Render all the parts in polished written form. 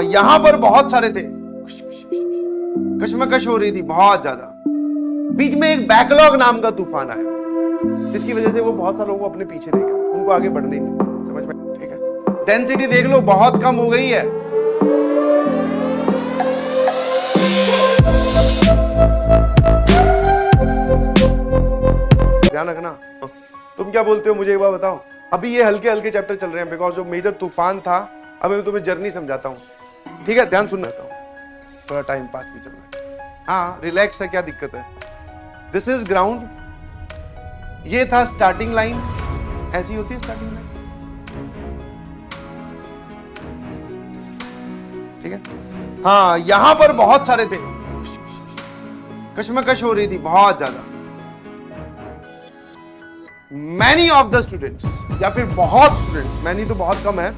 हाँ, यहां पर बहुत सारे थे, कशमकश हो रही थी बहुत ज्यादा। बीच में एक बैकलॉग नाम का तूफान आया, जिसकी वजह से वो बहुत सारे लोगों को अपने पीछे ले गया, उनको आगे बढ़ने नहीं दिया। समझ में? ठीक है, डेंसिटी देख लो बहुत कम हो गई है। ध्यान रखना। तुम क्या बोलते हो मुझे एक बार बताओ। अभी ये हल्के हल्के चैप्टर चल रहे हैं, बिकॉज जो मेजर तूफान था, अभी मैं तुम्हें जर्नी समझाता हूँ। ठीक है, ध्यान सुनना था, थोड़ा टाइम पास भी चल रहा है। हाँ, रिलैक्स है, क्या दिक्कत है। दिस इज ग्राउंड, ये था स्टार्टिंग लाइन, ऐसी होती है स्टार्टिंग लाइन। ठीक है, हाँ, यहां पर बहुत सारे थे, कशमकश हो रही थी बहुत ज्यादा। मैनी ऑफ द स्टूडेंट्स, या फिर बहुत स्टूडेंट्स, मैनी तो बहुत कम है,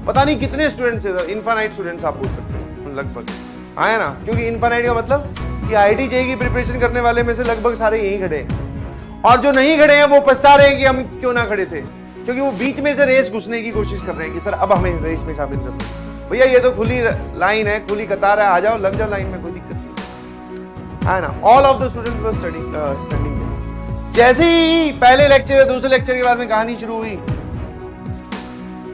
पता नहीं कितने स्टूडेंट्स है, इनफाइनाइट स्टूडेंट्स आप बोल सकते हो लगभग, आए ना, क्योंकि इनफाइनाइट का मतलब कि आईआईटी जेईई की प्रिपरेशन करने वाले में से लगभग सारे यहीं खड़े हैं, और जो नहीं खड़े हैं वो पछता रहे हैं कि हम क्यों ना खड़े थे, क्योंकि वो बीच में से रेस घुसने की कोशिश कर रहे हैं कि सर अब हमें रेस में शामिल कर लो। भैया ये तो खुली लाइन है, खुली कतार है, आ जाओ, लग जाओ लाइन में, कोई दिक्कत नहीं है ना। All of the students were standing. जैसे ही पहले लेक्चर दूसरे लेक्चर के बाद में कहानी शुरू हुई,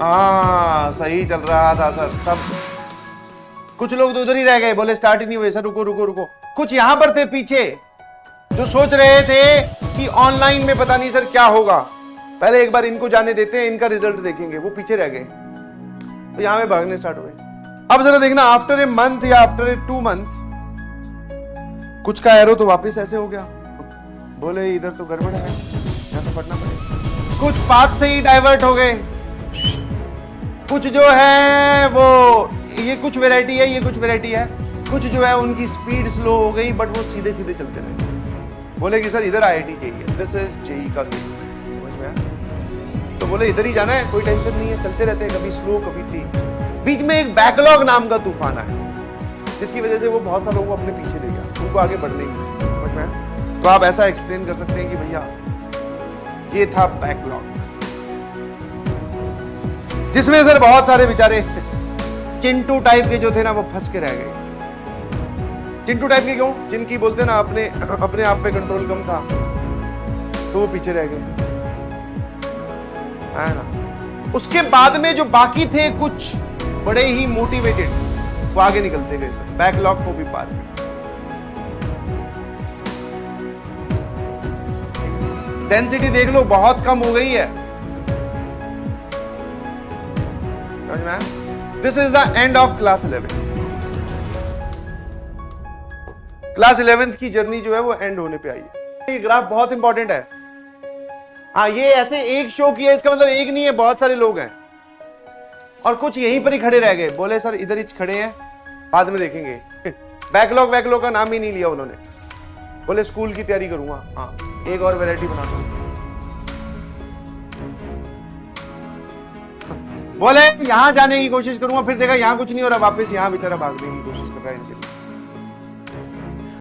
हाँ सही चल रहा था सर, सब कुछ लोग तो उधर ही रह गए, बोले स्टार्ट ही नहीं हुए सर, रुको रुको रुको। कुछ यहां पर थे पीछे जो सोच रहे थे कि ऑनलाइन में पता नहीं सर क्या होगा, पहले एक बार इनको जाने देते हैं, इनका रिजल्ट देखेंगे, वो पीछे रह गए, तो यहां में भागने स्टार्ट हुए। अब जरा देखना, आफ्टर ए मंथ या आफ्टर ए 2 मंथ, कुछ का एरो तो वापस ऐसे हो गया, बोले इधर तो गड़बड़ है, यहां तो पढ़ना पड़ेगा। कुछ पाथ से ही डाइवर्ट हो गए, कुछ जो है वो ये कुछ वैरायटी है, ये कुछ वैरायटी है, कुछ जो है उनकी स्पीड स्लो हो गई, बट वो सीधे सीधे चलते रहे, बोले कि सर इधर आईआईटी जेईई है, दिस इज जेईई का गेट, समझ में आया? तो बोले इधर ही जाना है, कोई टेंशन नहीं है, चलते रहते हैं, कभी स्लो कभी तेज। बीच में एक बैकलॉग नाम का तूफान आया, जिसकी वजह से वो बहुत सारे लोगों को अपने पीछे ले गया, उनको आगे बढ़ने नहीं दिया। समझ में आया? तो आप ऐसा एक्सप्लेन कर सकते हैं कि भैया ये था बैकलॉग, जिसमें सर बहुत सारे बेचारे चिंटू टाइप के जो थे ना, वो फंस के रह गए। चिंटू टाइप के क्यों? जिनकी बोलते ना अपने आप पे कंट्रोल कम था, तो वो पीछे रह गए, है ना। उसके बाद में जो बाकी थे कुछ बड़े ही मोटिवेटेड, वो आगे निकलते गए सर, बैकलॉग को भी पार। डेंसिटी देख लो बहुत कम हो गई है। This is the end of class 11। Class 11th की जर्नी जो है वो एंड होने पे आई है। ये ग्राफ बहुत इंपॉर्टेंट है। हाँ, ये ऐसे एक शो किया, इसका मतलब एक नहीं है, बहुत सारे लोग हैं, और कुछ यहीं पर ही खड़े रह गए, बोले सर इधर ही खड़े हैं, बाद में देखेंगे। बैकलॉग का नाम ही नहीं लिया उन्होंने, बोले स्कूल की तैयारी करूंगा, हाँ एक और वैरायटी बना दो, बोले यहां जाने की कोशिश करूंगा, फिर देखा यहां कुछ नहीं हो रहा, वापस यहां बेचारा भागने की कोशिश कर रहा है इनके लिए।